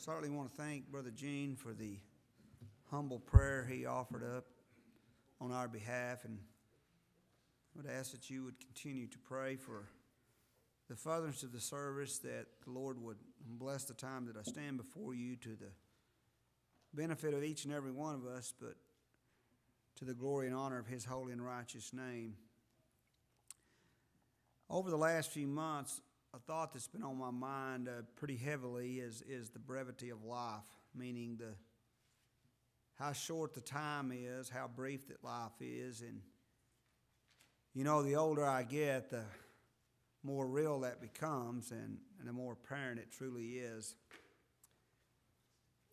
Certainly want to thank Brother Gene for the humble prayer he offered up on our behalf, and I would ask that you would continue to pray for the furtherance of the service, that the Lord would bless the time that I stand before you to the benefit of each and every one of us, but to the glory and honor of His holy and righteous name. Over the last few months, a thought that's been on my mind pretty heavily is the brevity of life, meaning how short the time is, how brief that life is. And, you know, the older I get, the more real that becomes and the more apparent it truly is.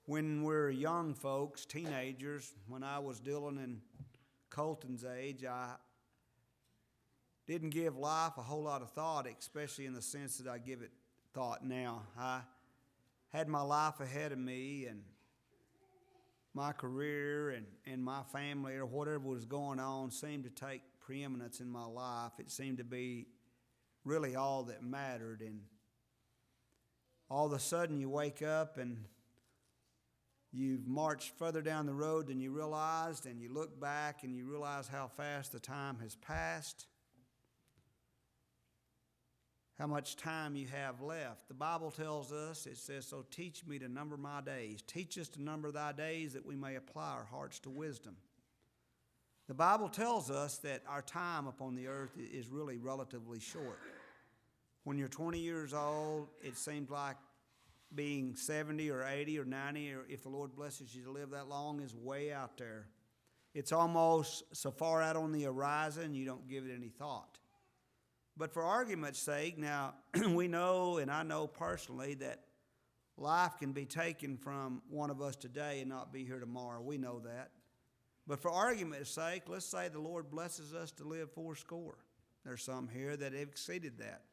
When we're young folks, teenagers, when I was Dylan and Colton's age, I didn't give life a whole lot of thought, especially in the sense that I give it thought now. I had my life ahead of me, and my career and my family or whatever was going on seemed to take preeminence in my life. It seemed to be really all that mattered, and all of a sudden you wake up and you've marched further down the road than you realized, and you look back and you realize how fast the time has passed, how much time you have left. The Bible tells us, it says, "So teach me to number my days. Teach us to number thy days that we may apply our hearts to wisdom." The Bible tells us that our time upon the earth is really relatively short. When you're 20 years old, it seems like being 70 or 80 or 90, or if the Lord blesses you to live that long, is way out there. It's almost so far out on the horizon, you don't give it any thought. But for argument's sake, now, we know, and I know personally, that life can be taken from one of us today and not be here tomorrow. We know that. But for argument's sake, let's say the Lord blesses us to live 80. There's some here that have exceeded that.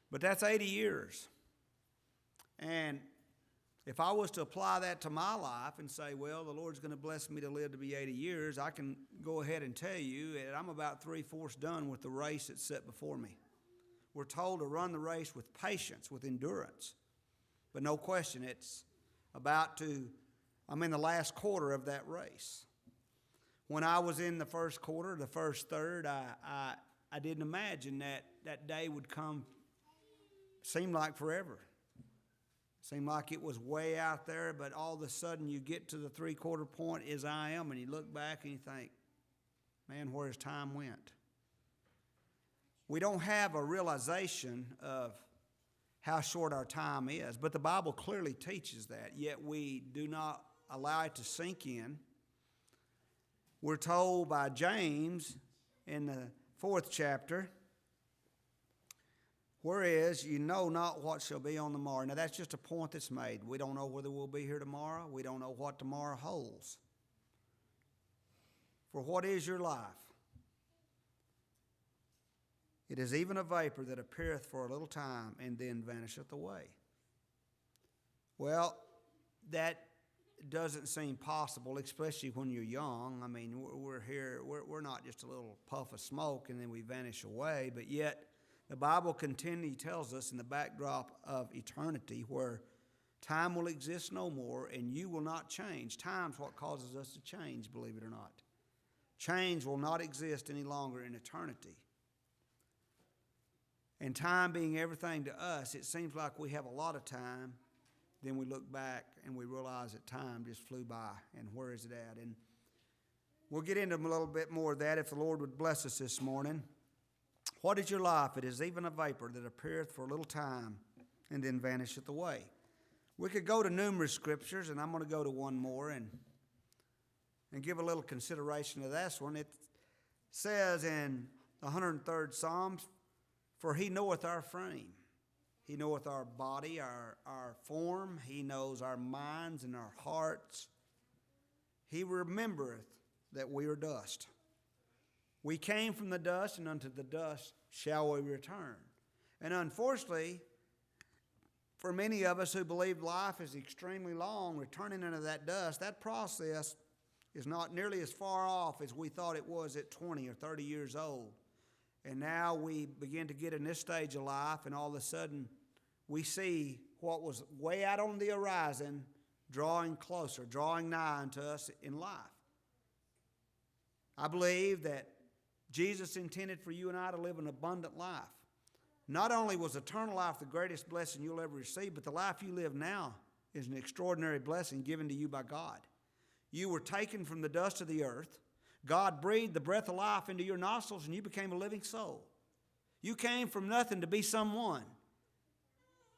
But that's 80 years. And if I was to apply that to my life and say, well, the Lord's going to bless me to live to be 80 years, I can go ahead and tell you that I'm about 3/4 done with the race that's set before me. We're told to run the race with patience, with endurance. But no question, I'm in the last quarter of that race. When I was in the first quarter, the first third, I didn't imagine that day would come, seemed like forever. Seemed like it was way out there, but all of a sudden you get to the 3/4 point as I am, and you look back and you think, man, where's time went? We don't have a realization of how short our time is, but the Bible clearly teaches that, yet we do not allow it to sink in. We're told by James in the 4th chapter, whereas you know not what shall be on the morrow. Now that's just a point that's made. We don't know whether we'll be here tomorrow. We don't know what tomorrow holds. For what is your life? It is even a vapor that appeareth for a little time and then vanisheth away. Well, that doesn't seem possible, especially when you're young. I mean, we're here, we're not just a little puff of smoke and then we vanish away, but yet the Bible continually tells us in the backdrop of eternity where time will exist no more and you will not change. Time's what causes us to change, believe it or not. Change will not exist any longer in eternity. And time being everything to us, it seems like we have a lot of time. Then we look back and we realize that time just flew by, and where is it at? And we'll get into a little bit more of that if the Lord would bless us this morning. What is your life? It is even a vapor that appeareth for a little time and then vanisheth away. We could go to numerous scriptures, and I'm going to go to one more and give a little consideration to this one. It says in the 103rd Psalm, "For he knoweth our frame." He knoweth our body, our form. He knows our minds and our hearts. He remembereth that we are dust. We came from the dust, and unto the dust shall we return. And unfortunately, for many of us who believe life is extremely long, returning unto that dust, that process is not nearly as far off as we thought it was at 20 or 30 years old. And now we begin to get in this stage of life, and all of a sudden we see what was way out on the horizon drawing closer, drawing nigh unto us in life. I believe that Jesus intended for you and I to live an abundant life. Not only was eternal life the greatest blessing you'll ever receive, but the life you live now is an extraordinary blessing given to you by God. You were taken from the dust of the earth. God breathed the breath of life into your nostrils, and you became a living soul. You came from nothing to be someone.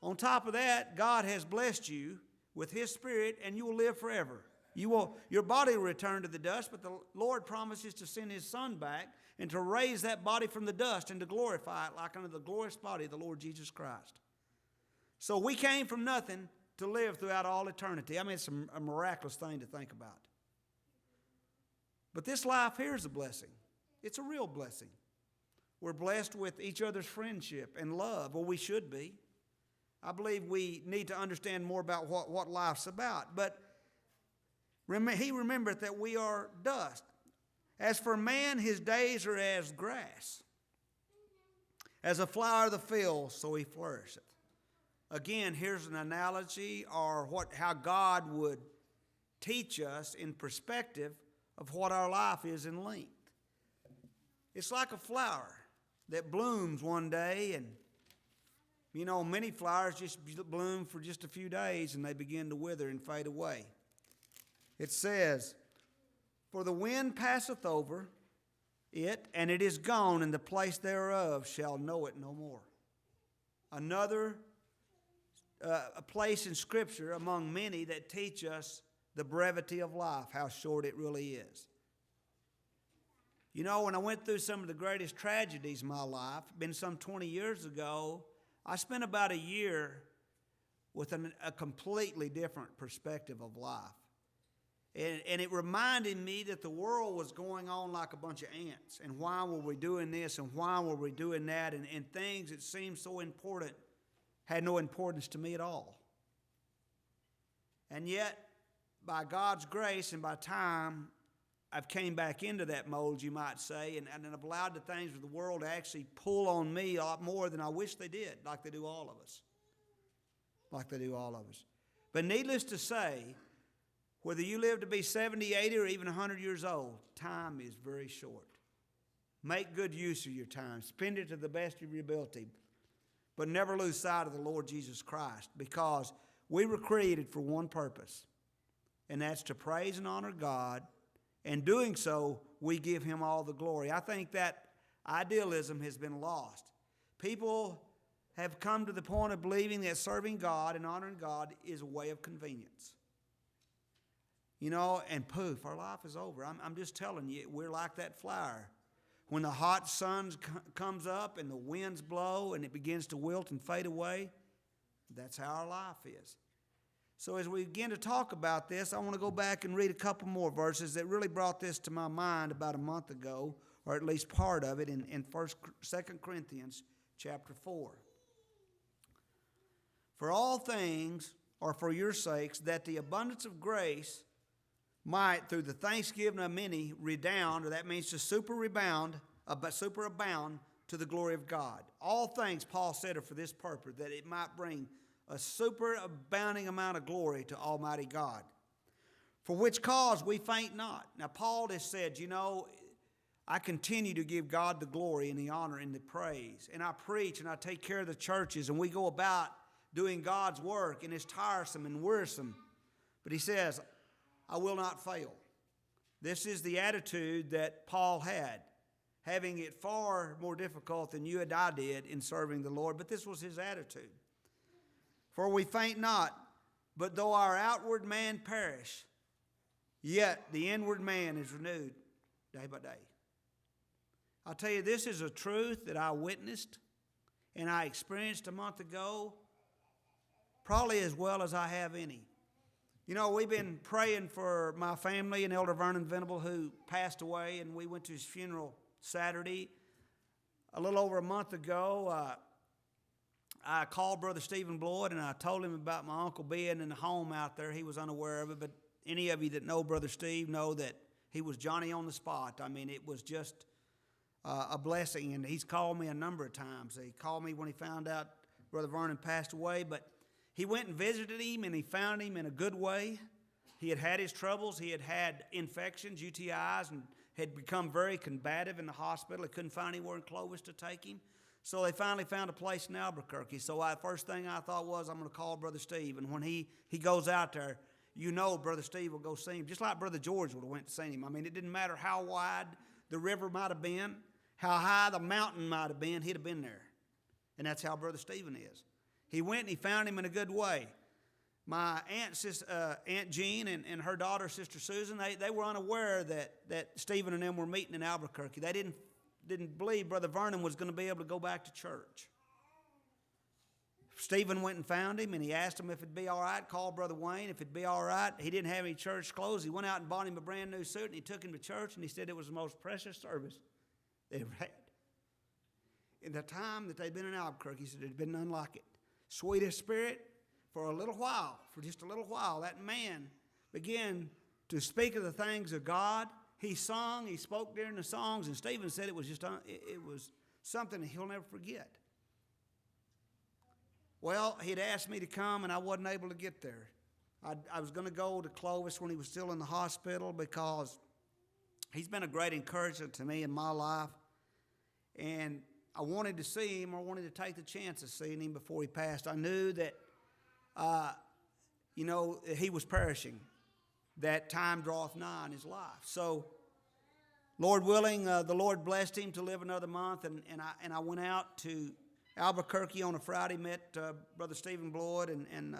On top of that, God has blessed you with His Spirit, and you will live forever. Your body will return to the dust, but the Lord promises to send His Son back and to raise that body from the dust and to glorify it like unto the glorious body of the Lord Jesus Christ. So we came from nothing to live throughout all eternity. I mean, it's a miraculous thing to think about. But this life here is a blessing. It's a real blessing. We're blessed with each other's friendship and love, or we should be. I believe we need to understand more about what life's about. But He remembereth that we are dust. As for man, his days are as grass. As a flower of the field, so he flourisheth. Again, here's an analogy or how God would teach us in perspective of what our life is in length. It's like a flower that blooms one day, and many flowers just bloom for just a few days and they begin to wither and fade away. It says, for the wind passeth over it, and it is gone, and the place thereof shall know it no more. Another a place in Scripture among many that teach us the brevity of life, how short it really is. When I went through some of the greatest tragedies in my life, been some 20 years ago, I spent about a year with a completely different perspective of life. And it reminded me that the world was going on like a bunch of ants. And why were we doing this and why were we doing that? And things that seemed so important had no importance to me at all. And yet, by God's grace and by time, I've came back into that mold, you might say, and I've allowed the things of the world to actually pull on me a lot more than I wish they did, like they do all of us. But needless to say, whether you live to be 70, 80, or even 100 years old, time is very short. Make good use of your time. Spend it to the best of your ability. But never lose sight of the Lord Jesus Christ, because we were created for one purpose, and that's to praise and honor God. And doing so, we give Him all the glory. I think that idealism has been lost. People have come to the point of believing that serving God and honoring God is a way of convenience. And poof, our life is over. I'm just telling you, we're like that flower. When the hot sun comes up and the winds blow and it begins to wilt and fade away, that's how our life is. So as we begin to talk about this, I want to go back and read a couple more verses that really brought this to my mind about a month ago, or at least part of it, in 2 Corinthians chapter 4. For all things are for your sakes, that the abundance of grace might, through the thanksgiving of many, redound, or that means to superabound to the glory of God. All things, Paul said, are for this purpose, that it might bring a superabounding amount of glory to Almighty God. For which cause we faint not. Now, Paul has said, I continue to give God the glory and the honor and the praise. And I preach and I take care of the churches, and we go about doing God's work, and it's tiresome and wearisome. But he says, I will not fail. This is the attitude that Paul had, having it far more difficult than you and I did in serving the Lord, but this was his attitude. For we faint not, but though our outward man perish, yet the inward man is renewed day by day. I'll tell you, this is a truth that I witnessed and I experienced a month ago, probably as well as I have any. We've been praying for my family and Elder Vernon Venable, who passed away, and we went to his funeral Saturday. A little over a month ago, I called Brother Stephen Bloyd, and I told him about my uncle being in the home out there. He was unaware of it, but any of you that know Brother Steve know that he was Johnny on the spot. I mean, it was just a blessing, and he's called me a number of times. He called me when he found out Brother Vernon passed away, but he went and visited him, and he found him in a good way. He had had his troubles. He had had infections, UTIs, and had become very combative in the hospital. They couldn't find anywhere in Clovis to take him. So they finally found a place in Albuquerque. So first thing I thought was, I'm going to call Brother Steve. And when he goes out there, you know Brother Steve will go see him, just like Brother George would have went to see him. I mean, it didn't matter how wide the river might have been, how high the mountain might have been, he'd have been there. And that's how Brother Stephen is. He went and he found him in a good way. My Aunt Jean and her daughter, Sister Susan, they were unaware that Stephen and them were meeting in Albuquerque. They didn't believe Brother Vernon was going to be able to go back to church. Stephen went and found him, and he asked him if it'd be all right. Called Brother Wayne if it'd be all right. He didn't have any church clothes. He went out and bought him a brand new suit, and he took him to church, and he said it was the most precious service they ever had. In the time that they'd been in Albuquerque, he said there'd been none like it. Sweetest spirit. For a little while, for just a little while, that man began to speak of the things of God. He sung, he spoke during the songs, and Stephen said it was just it was something he'll never forget. Well, he'd asked me to come, and I wasn't able to get there. I was going to go to Clovis when he was still in the hospital because he's been a great encouragement to me in my life, and I wanted to see him. I wanted to take the chance of seeing him before he passed. I knew that he was perishing. That time draweth nigh in his life. So, Lord willing, the Lord blessed him to live another month, and I went out to Albuquerque on a Friday, met Brother Stephen Bloyd and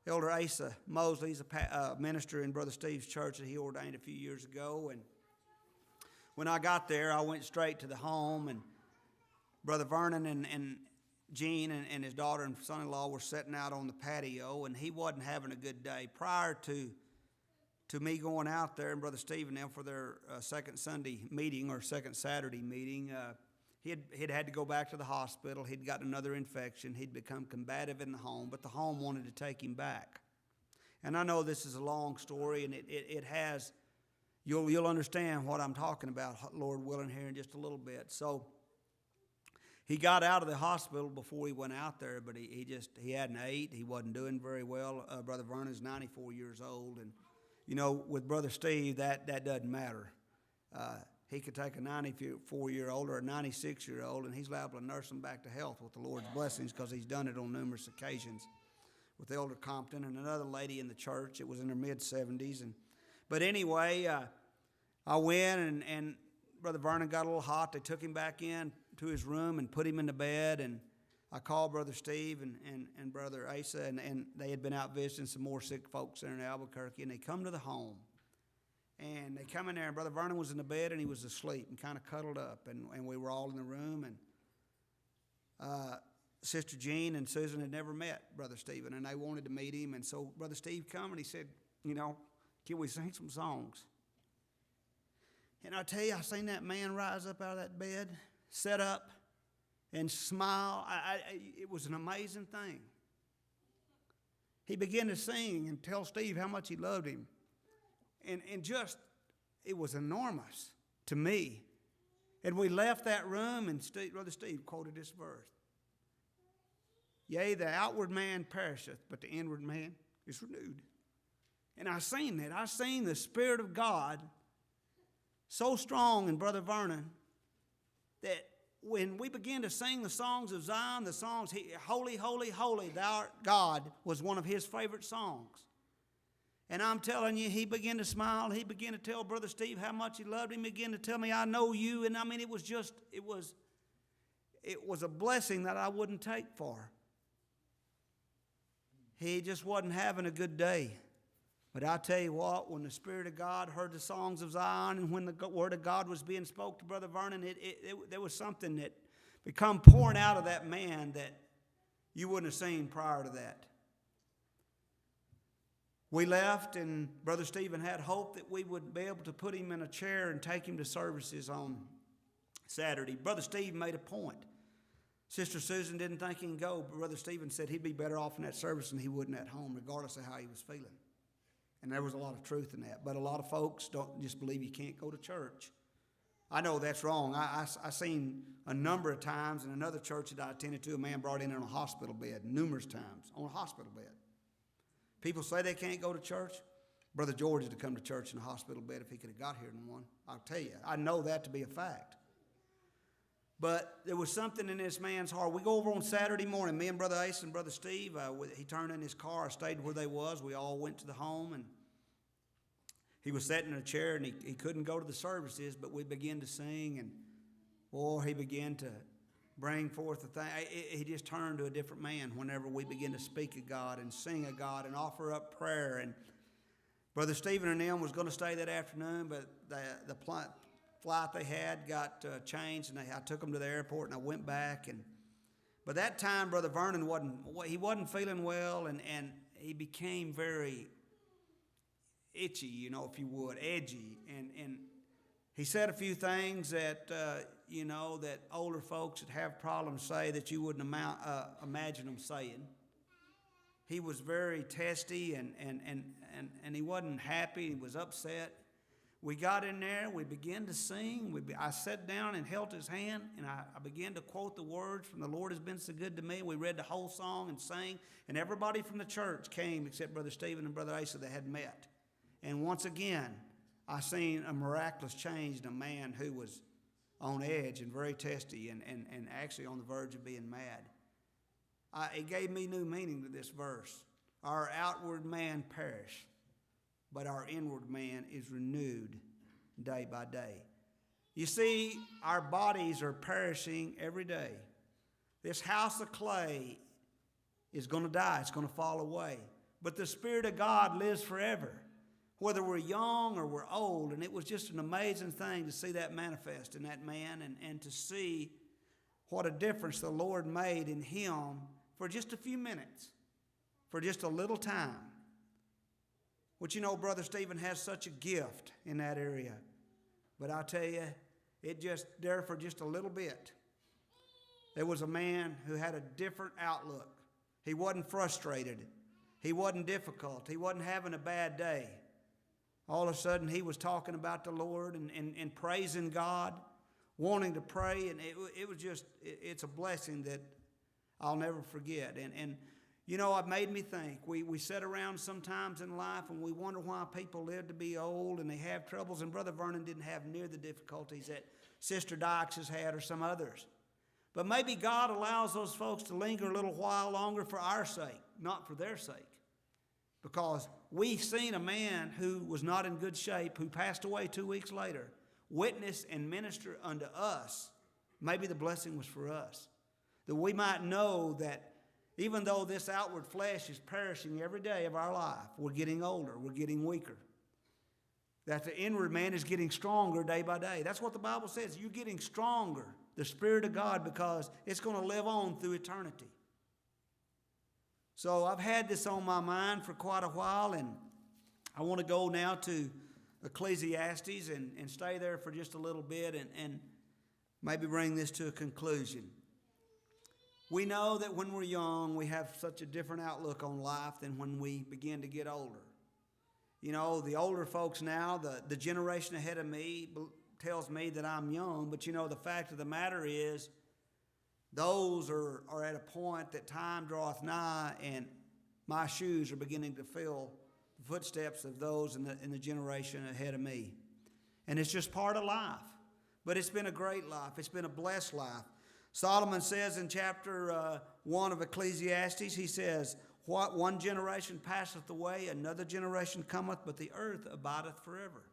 Elder Asa Mosley. He's a minister in Brother Steve's church that he ordained a few years ago. And when I got there, I went straight to the home, and Brother Vernon and Gene and his daughter and son-in-law were sitting out on the patio, and he wasn't having a good day. Prior to me going out there and Brother Steve and them for their second Sunday meeting or second Saturday meeting, he'd had to go back to the hospital. He'd gotten another infection. He'd become combative in the home, but the home wanted to take him back. And I know this is a long story, and it has, you'll understand what I'm talking about, Lord willing, here in just a little bit. So he got out of the hospital before he went out there, but he hadn't ate. He wasn't doing very well. Brother Vernon's 94 years old, and with Brother Steve, that doesn't matter. He could take a 94-year-old or a 96-year-old, and he's liable to nurse them back to health with the Lord's blessings because he's done it on numerous occasions with Elder Compton and another lady in the church. It was in her mid-70s. But anyway, I went, and Brother Vernon got a little hot. They took him back in to his room and put him in the bed, and I called Brother Steve and Brother Asa, and they had been out visiting some more sick folks there in Albuquerque, and they come to the home, and they come in there, and Brother Vernon was in the bed, and he was asleep and kind of cuddled up, and we were all in the room, and Sister Jean and Susan had never met Brother Stephen, and they wanted to meet him, and so Brother Steve come, and he said, can we sing some songs? And I tell you, I seen that man rise up out of that bed, sit up, and smile. It was an amazing thing. He began to sing and tell Steve how much he loved him. And just, it was enormous to me. And we left that room, and Brother Steve quoted this verse. Yea, the outward man perisheth, but the inward man is renewed. And I seen that. I seen the Spirit of God so strong in Brother Vernon that when we began to sing the songs of Zion, the songs, Holy, Holy, Holy, Thou art God, was one of his favorite songs. And I'm telling you, he began to smile. He began to tell Brother Steve how much he loved him. He began to tell me, I know you. And I mean, it was a blessing that I wouldn't take for. He just wasn't having a good day. But I tell you what, when the Spirit of God heard the songs of Zion and when the Word of God was being spoke to Brother Vernon, there was something that become pouring out of that man that you wouldn't have seen prior to that. We left, and Brother Stephen had hope that we would be able to put him in a chair and take him to services on Saturday. Brother Steve made a point. Sister Susan didn't think he could go, but Brother Stephen said he'd be better off in that service than he would in at home, regardless of how he was feeling. And there was a lot of truth in that. But a lot of folks don't just believe you can't go to church. I know that's wrong. I seen a number of times in another church that I attended to, a man brought in on a hospital bed, numerous times, on a hospital bed. People say they can't go to church. Brother George would have come to church in a hospital bed if he could have got here in one. I'll tell you, I know that to be a fact. But there was something in this man's heart. We go over on Saturday morning, me and Brother Ace and Brother Steve, he turned in his car, I stayed where they was. We all went to the home, and he was sitting in a chair, and he couldn't go to the services, but we began to sing, and boy, he began to bring forth the thing. He just turned to a different man whenever we begin to speak of God and sing of God and offer up prayer. And Brother Stephen and them was going to stay that afternoon, but the flight they had got changed, and I took them to the airport, and I went back. But that time, Brother Vernon wasn't feeling well, and he became very itchy, if you would, edgy, and he said a few things that that older folks that have problems say that you wouldn't imagine them saying. He was very testy, and he wasn't happy. He was upset. We got in there. We began to sing. I sat down and held his hand, and I began to quote the words from "The Lord has been so good to me." We read the whole song and sang, and everybody from the church came except Brother Stephen and Brother Asa that had met. And once again, I seen a miraculous change in a man who was on edge and very testy and actually on the verge of being mad. It gave me new meaning to this verse. Our outward man perish, but our inward man is renewed day by day. You see, our bodies are perishing every day. This house of clay is going to die. It's going to fall away. But the Spirit of God lives forever, whether we're young or we're old. And it was just an amazing thing to see that manifest in that man and to see what a difference the Lord made in him for just a few minutes, for just a little time. Which, Brother Stephen has such a gift in that area. But I tell you, it just there for just a little bit. There was a man who had a different outlook. He wasn't frustrated. He wasn't difficult. He wasn't having a bad day. All of a sudden, he was talking about the Lord and praising God, wanting to pray. And it's a blessing that I'll never forget. And it made me think. We sit around sometimes in life and we wonder why people live to be old and they have troubles. And Brother Vernon didn't have near the difficulties that Sister Dykes has had or some others. But maybe God allows those folks to linger a little while longer for our sake, not for their sake. Because we've seen a man who was not in good shape, who passed away 2 weeks later, witness and minister unto us. Maybe the blessing was for us. That we might know that even though this outward flesh is perishing every day of our life, we're getting older, we're getting weaker. That the inward man is getting stronger day by day. That's what the Bible says. You're getting stronger, the Spirit of God, because it's going to live on through eternity. So I've had this on my mind for quite a while, and I want to go now to Ecclesiastes and stay there for just a little bit and maybe bring this to a conclusion. We know that when we're young, we have such a different outlook on life than when we begin to get older. The older folks now, the generation ahead of me tells me that I'm young, but the fact of the matter is those are at a point that time draweth nigh, and my shoes are beginning to fill the footsteps of those in the generation ahead of me. And it's just part of life. But it's been a great life. It's been a blessed life. Solomon says in chapter 1 of Ecclesiastes, he says, "What one generation passeth away, another generation cometh, but the earth abideth forever."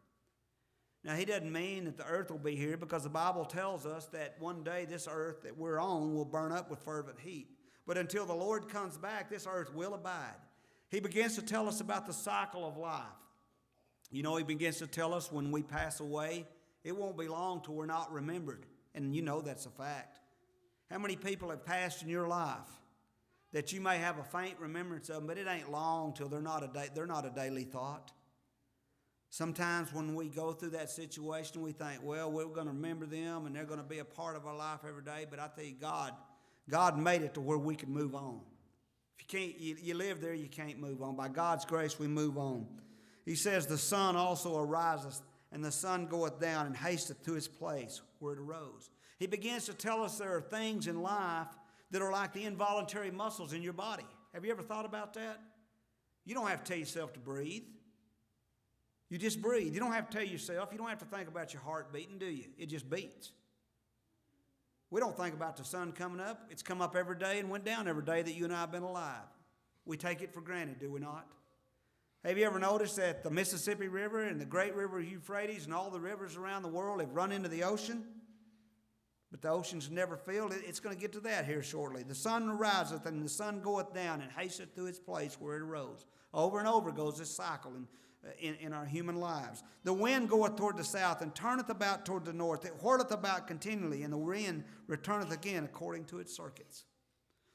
Now, he doesn't mean that the earth will be here, because the Bible tells us that one day this earth that we're on will burn up with fervent heat. But until the Lord comes back, this earth will abide. He begins to tell us about the cycle of life. He begins to tell us when we pass away, it won't be long till we're not remembered. And that's a fact. How many people have passed in your life that you may have a faint remembrance of them, but it ain't long till they're not a daily thought? Sometimes when we go through that situation, we think, well, we're going to remember them and they're going to be a part of our life every day. But I tell you, God made it to where we can move on. If you live there, you can't move on. By God's grace, we move on. He says, the sun also arises and the sun goeth down, and hasteth to his place where it arose. He begins to tell us there are things in life that are like the involuntary muscles in your body. Have you ever thought about that? You don't have to tell yourself to breathe. You just breathe. You don't have to tell yourself. You don't have to think about your heart beating, do you? It just beats. We don't think about the sun coming up. It's come up every day and went down every day that you and I have been alive. We take it for granted, do we not? Have you ever noticed that the Mississippi River and the great river Euphrates and all the rivers around the world have run into the ocean? But the ocean's never filled. It's going to get to that here shortly. The sun ariseth and the sun goeth down and hasteth to its place where it arose. Over and over goes this cycle in our human lives. The wind goeth toward the south and turneth about toward the north. It whirleth about continually, and the wind returneth again according to its circuits.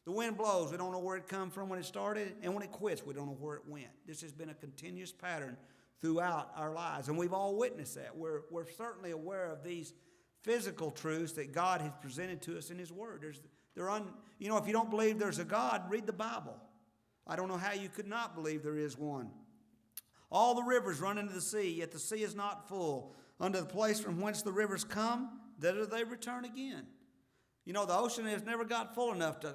The wind blows. We don't know where it come from when it started, and when it quits, we don't know where it went. This has been a continuous pattern throughout our lives, and we've all witnessed that. We're certainly aware of these physical truths that God has presented to us in His Word. If you don't believe there's a God, read the Bible. I don't know how you could not believe there is one. All the rivers run into the sea, yet the sea is not full. Unto the place from whence the rivers come, thither they return again. You know, the ocean has never got full enough to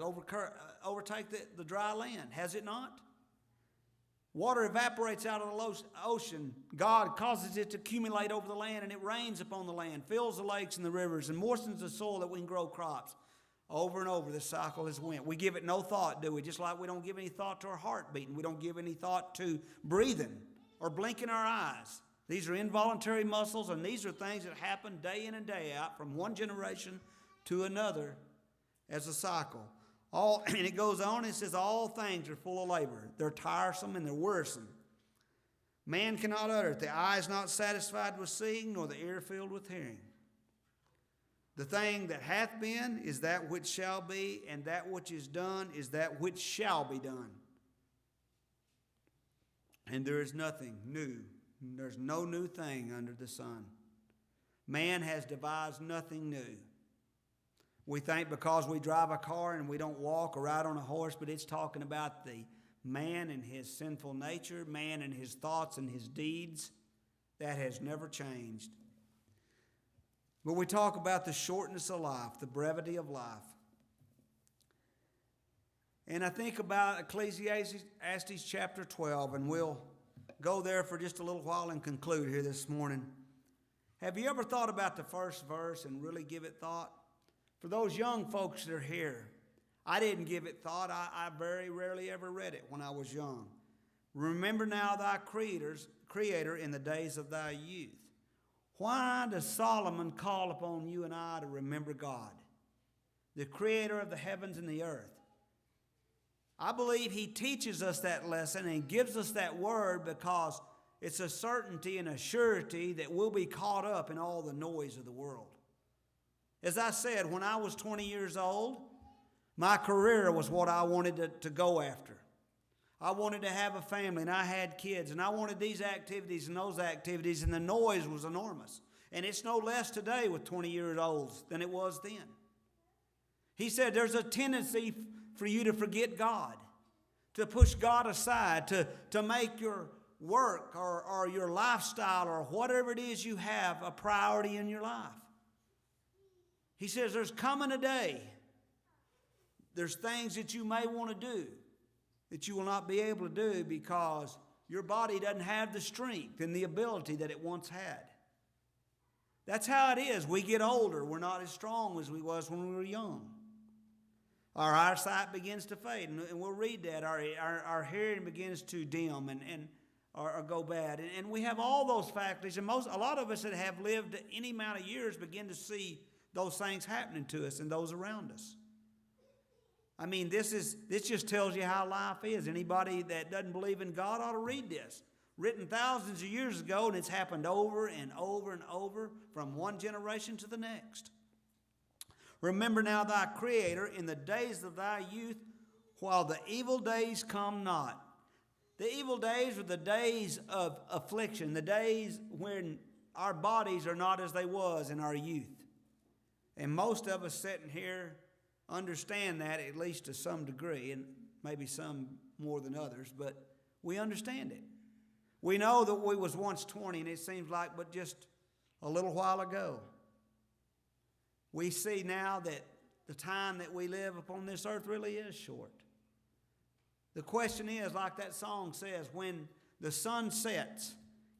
overtake the dry land, has it not? Water evaporates out of the ocean. God causes it to accumulate over the land, and it rains upon the land, fills the lakes and the rivers, and moistens the soil that we can grow crops. Over and over, this cycle has went. We give it no thought, do we? Just like we don't give any thought to our heart beating. We don't give any thought to breathing or blinking our eyes. These are involuntary muscles, and these are things that happen day in and day out from one generation to another as a cycle. And it goes on, it says, all things are full of labor. They're tiresome and they're wearisome. Man cannot utter it. The eye is not satisfied with seeing, nor the ear filled with hearing. The thing that hath been is that which shall be, and that which is done is that which shall be done. And there is nothing new. There's no new thing under the sun. Man has devised nothing new. We think because we drive a car and we don't walk or ride on a horse, but it's talking about the man and his sinful nature, man and his thoughts and his deeds. That has never changed. But we talk about the shortness of life, the brevity of life. And I think about Ecclesiastes chapter 12, and we'll go there for just a little while and conclude here this morning. Have you ever thought about the first verse and really give it thought? For those young folks that are here, I didn't give it thought. I very rarely ever read it when I was young. Remember now thy Creator in the days of thy youth. Why does Solomon call upon you and I to remember God, the Creator of the heavens and the earth? I believe he teaches us that lesson and gives us that word because it's a certainty and a surety that we'll be caught up in all the noise of the world. As I said, when I was 20 years old, my career was what I wanted to go after. I wanted to have a family, and I had kids, and I wanted these activities and those activities, and the noise was enormous. And it's no less today with 20-year-olds than it was then. He said there's a tendency for you to forget God, to push God aside, to make your work or your lifestyle or whatever it is you have a priority in your life. He says there's coming a day, there's things that you may want to do that you will not be able to do because your body doesn't have the strength and the ability that it once had. That's how it is. We get older. We're not as strong as we was when we were young. Our eyesight begins to fade, and we'll read that. Our hearing begins to dim or go bad. And we have all those faculties, and a lot of us that have lived any amount of years begin to see those things happening to us and those around us. I mean, this just tells you how life is. Anybody that doesn't believe in God ought to read this. Written thousands of years ago, and it's happened over and over and over from one generation to the next. Remember now thy Creator in the days of thy youth, while the evil days come not. The evil days are the days of affliction, the days when our bodies are not as they was in our youth. And most of us sitting here understand that, at least to some degree, and maybe some more than others, but we understand it. We know that we was once 20, and it seems like but just a little while ago. We see now that the time that we live upon this earth really is short. The question is, like that song says, when the sun sets,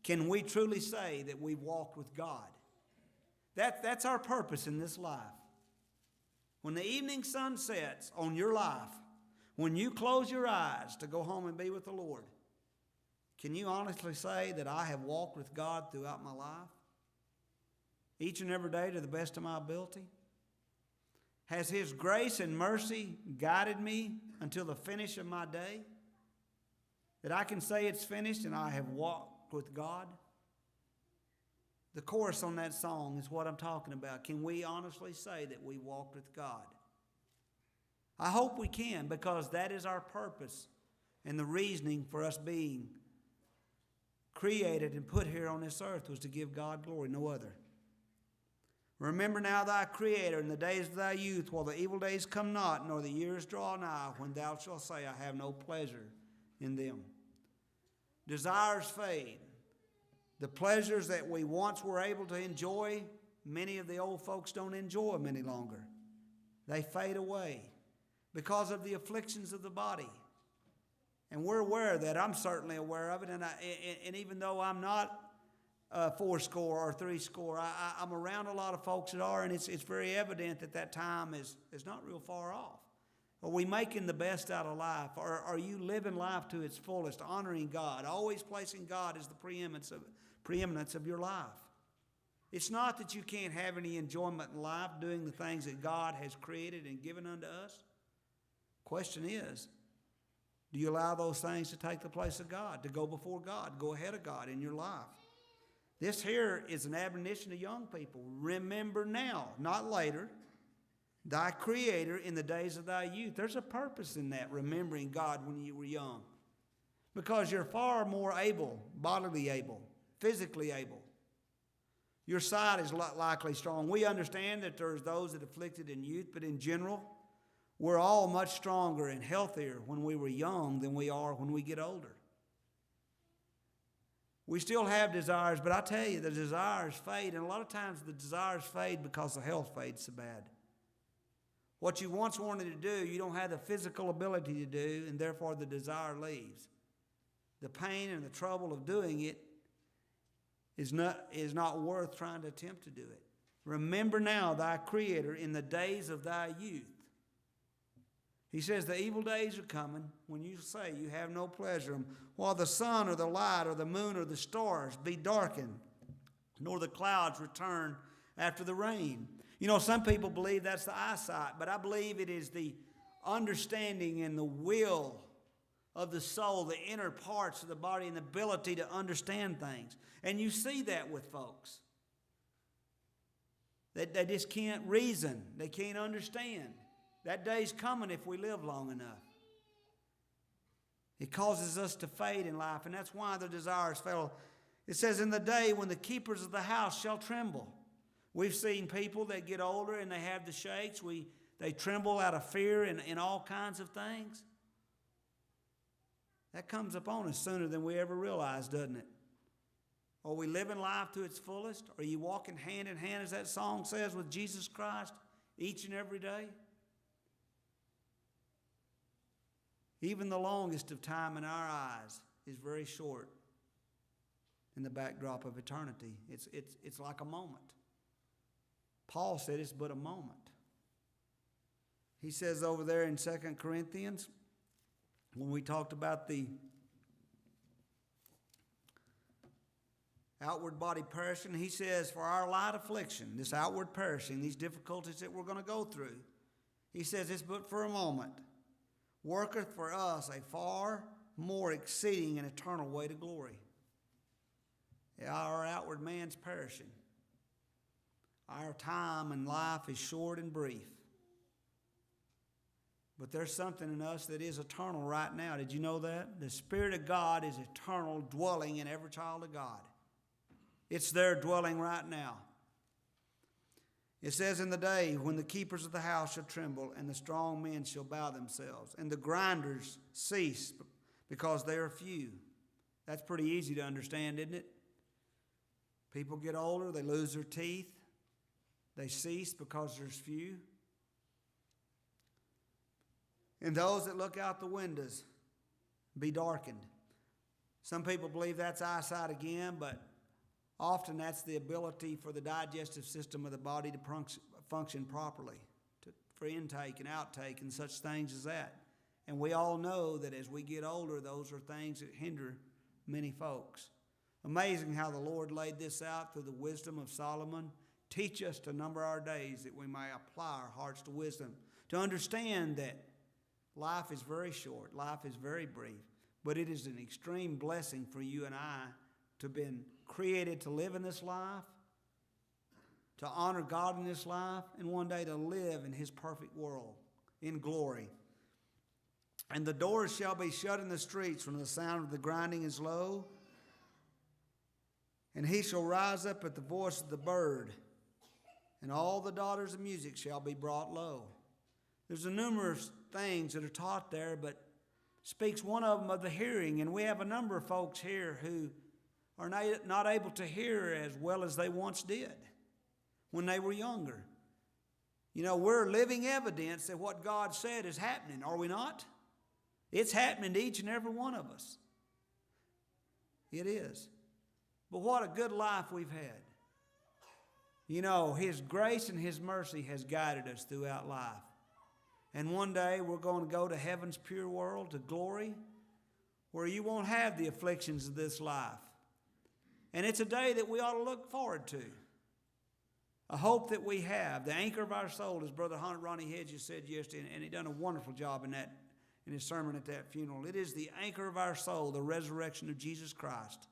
can we truly say that we've walked with God? That's our purpose in this life. When the evening sun sets on your life, when you close your eyes to go home and be with the Lord, can you honestly say that I have walked with God throughout my life? Each and every day to the best of my ability? Has His grace and mercy guided me until the finish of my day? That I can say it's finished and I have walked with God? The chorus on that song is what I'm talking about. Can we honestly say that we walked with God? I hope we can, because that is our purpose and the reasoning for us being created and put here on this earth was to give God glory, no other. Remember now thy Creator in the days of thy youth, while the evil days come not, nor the years draw nigh, when thou shalt say, I have no pleasure in them. Desires fade. The pleasures that we once were able to enjoy, many of the old folks don't enjoy them any longer. They fade away because of the afflictions of the body. And we're aware of that. I'm certainly aware of it. And even though I'm not fourscore or threescore, I'm around a lot of folks that are, and it's very evident that time is not real far off. Are we making the best out of life? Or are you living life to its fullest, honoring God, always placing God as the preeminence of your life? It's not that you can't have any enjoyment in life doing the things that God has created and given unto us. Question is, do you allow those things to take the place of God, to go before God, go ahead of God in your life? This here is an admonition to young people. Remember now, not later, thy Creator in the days of thy youth. There's a purpose in that, remembering God when you were young. Because you're far more able, bodily able, physically able. Your sight is likely strong. We understand that there's those that are afflicted in youth, but in general, we're all much stronger and healthier when we were young than we are when we get older. We still have desires, but I tell you, the desires fade, and a lot of times the desires fade because the health fades so bad. What you once wanted to do, you don't have the physical ability to do, and therefore the desire leaves. The pain and the trouble of doing it is not worth trying to attempt to do it. Remember now thy Creator in the days of thy youth. He says the evil days are coming when you say you have no pleasure in them, while the sun or the light or the moon or the stars be darkened, nor the clouds return after the rain. You know, some people believe that's the eyesight, but I believe it is the understanding and the will of the soul, the inner parts of the body, and the ability to understand things. And you see that with folks. They just can't reason. They can't understand. That day's coming if we live long enough. It causes us to fade in life, and that's why the desires fail. It says, in the day when the keepers of the house shall tremble. We've seen people that get older and they have the shakes. They tremble out of fear and all kinds of things. That comes upon us sooner than we ever realize, doesn't it? Are we living life to its fullest? Are you walking hand in hand, as that song says, with Jesus Christ each and every day? Even the longest of time in our eyes is very short in the backdrop of eternity. It's like a moment. Paul said it's but a moment. He says over there in 2 Corinthians, when we talked about the outward body perishing, he says, for our light affliction, this outward perishing, these difficulties that we're going to go through, he says it's but for a moment, worketh for us a far more exceeding and eternal way to glory. Our outward man's perishing. Our time and life is short and brief. But there's something in us that is eternal right now. Did you know that? The Spirit of God is eternal, dwelling in every child of God. It's there dwelling right now. It says, in the day when the keepers of the house shall tremble, and the strong men shall bow themselves, and the grinders cease because they are few. That's pretty easy to understand, isn't it? People get older, they lose their teeth, they cease because there's few. And those that look out the windows be darkened. Some people believe that's eyesight again, but often that's the ability for the digestive system of the body to function properly, for intake and outtake and such things as that. And we all know that as we get older, those are things that hinder many folks. Amazing how the Lord laid this out through the wisdom of Solomon. Teach us to number our days that we may apply our hearts to wisdom. To understand that life is very short, life is very brief, but it is an extreme blessing for you and I to have been created to live in this life, to honor God in this life, and one day to live in His perfect world in glory. And the doors shall be shut in the streets when the sound of the grinding is low, and he shall rise up at the voice of the bird, and all the daughters of music shall be brought low. There's a numerous things that are taught there, but speaks one of them of the hearing, and we have a number of folks here who are not able to hear as well as they once did when they were younger. You know, we're living evidence that what God said is happening, are we not? It's happening to each and every one of us. It is. But what a good life we've had. You know, His grace and His mercy has guided us throughout life. And one day we're going to go to heaven's pure world, to glory, where you won't have the afflictions of this life. And it's a day that we ought to look forward to. A hope that we have, the anchor of our soul, as Brother Ronnie Hedges said yesterday, and he done a wonderful job in his sermon at that funeral. It is the anchor of our soul, the resurrection of Jesus Christ.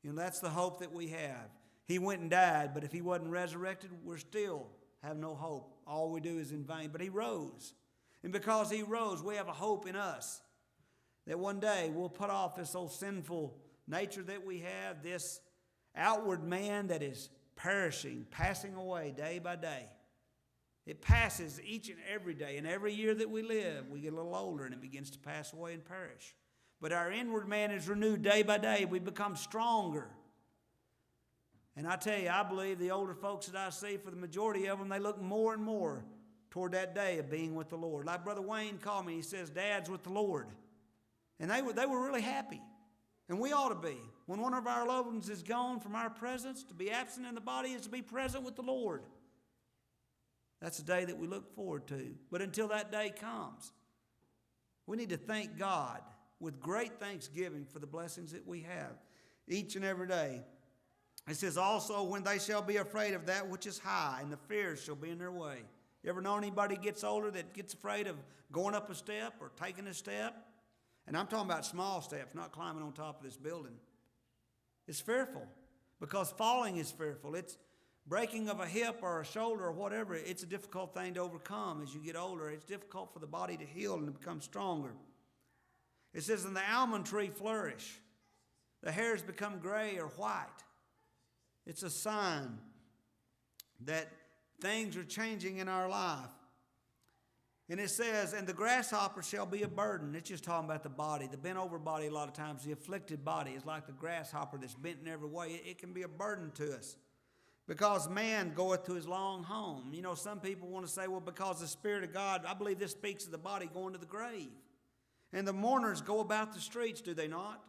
You know, that's the hope that we have. He went and died, but if He wasn't resurrected, we're still have no hope. All we do is in vain. But He rose. And because He rose, we have a hope in us that one day we'll put off this old sinful nature that we have, this outward man that is perishing, passing away day by day. It passes each and every day. And every year that we live, we get a little older and it begins to pass away and perish. But our inward man is renewed day by day. We become stronger. And I tell you, I believe the older folks that I see, for the majority of them, they look more and more toward that day of being with the Lord. Like Brother Wayne called me, he says, Dad's with the Lord. And they were really happy. And we ought to be. When one of our loved ones is gone from our presence, to be absent in the body is to be present with the Lord. That's a day that we look forward to. But until that day comes, we need to thank God with great thanksgiving for the blessings that we have each and every day. It says, also, when they shall be afraid of that which is high, and the fears shall be in their way. You ever know anybody gets older that gets afraid of going up a step or taking a step? And I'm talking about small steps, not climbing on top of this building. It's fearful, because falling is fearful. It's breaking of a hip or a shoulder or whatever. It's a difficult thing to overcome as you get older. It's difficult for the body to heal and to become stronger. It says, and the almond tree flourish. The hairs become gray or white. It's a sign that things are changing in our life. And it says, and the grasshopper shall be a burden. It's just talking about the body. The bent over body, a lot of times, the afflicted body is like the grasshopper that's bent in every way. It can be a burden to us. Because man goeth to his long home. You know, some people want to say, well, because the Spirit of God, I believe this speaks of the body going to the grave. And the mourners go about the streets, do they not?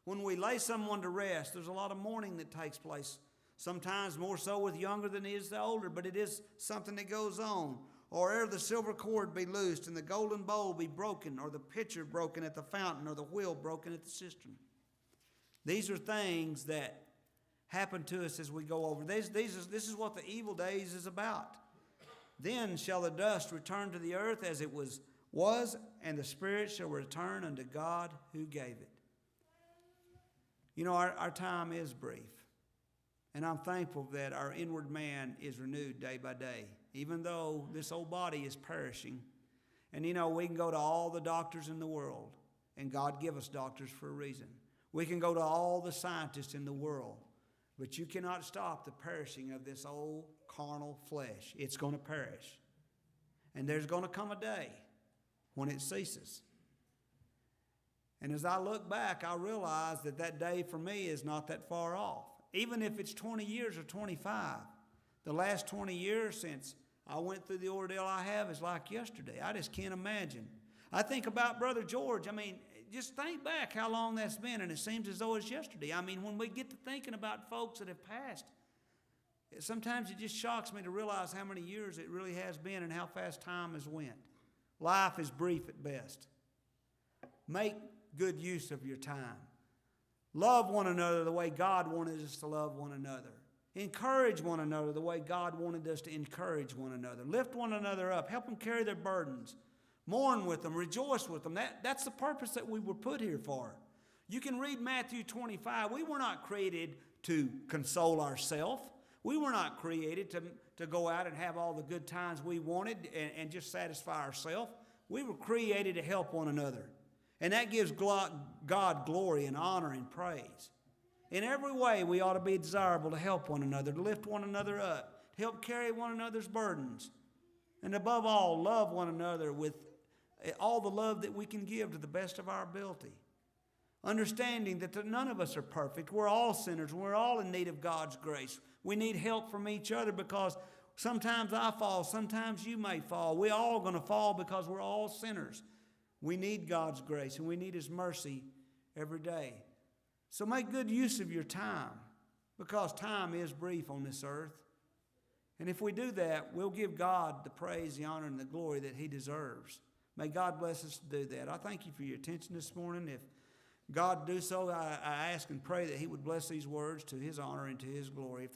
When we lay someone to rest, there's a lot of mourning that takes place. Sometimes more so with younger than it is the older, but it is something that goes on. Or ere the silver cord be loosed, and the golden bowl be broken, or the pitcher broken at the fountain, or the wheel broken at the cistern. These are things that happen to us as we go over. This is what the evil days is about. Then shall the dust return to the earth as it was, and the spirit shall return unto God who gave it. You know, our time is brief. And I'm thankful that our inward man is renewed day by day, even though this old body is perishing. And you know, we can go to all the doctors in the world, and God give us doctors for a reason. We can go to all the scientists in the world, but you cannot stop the perishing of this old carnal flesh. It's going to perish. And there's going to come a day when it ceases. And as I look back, I realize that that day for me is not that far off. Even if it's 20 years or 25, the last 20 years since I went through the ordeal I have is like yesterday. I just can't imagine. I think about Brother George. I mean, just think back how long that's been, and it seems as though it's yesterday. I mean, when we get to thinking about folks that have passed, sometimes it just shocks me to realize how many years it really has been and how fast time has went. Life is brief at best. Make good use of your time. Love one another the way God wanted us to love one another. Encourage one another the way God wanted us to encourage one another. Lift one another up. Help them carry their burdens. Mourn with them. Rejoice with them. That's the purpose that we were put here for. You can read Matthew 25. We were not created to console ourselves. We were not created to go out and have all the good times we wanted and just satisfy ourselves. We were created to help one another. And that gives God glory and honor and praise. In every way, we ought to be desirable to help one another, to lift one another up, to help carry one another's burdens. And above all, love one another with all the love that we can give to the best of our ability. Understanding that none of us are perfect. We're all sinners. And we're all in need of God's grace. We need help from each other because sometimes I fall, sometimes you may fall. We're all going to fall because we're all sinners. We need God's grace and we need His mercy every day. So make good use of your time because time is brief on this earth. And if we do that, we'll give God the praise, the honor, and the glory that He deserves. May God bless us to do that. I thank you for your attention this morning. If God do so, I ask and pray that He would bless these words to His honor and to His glory.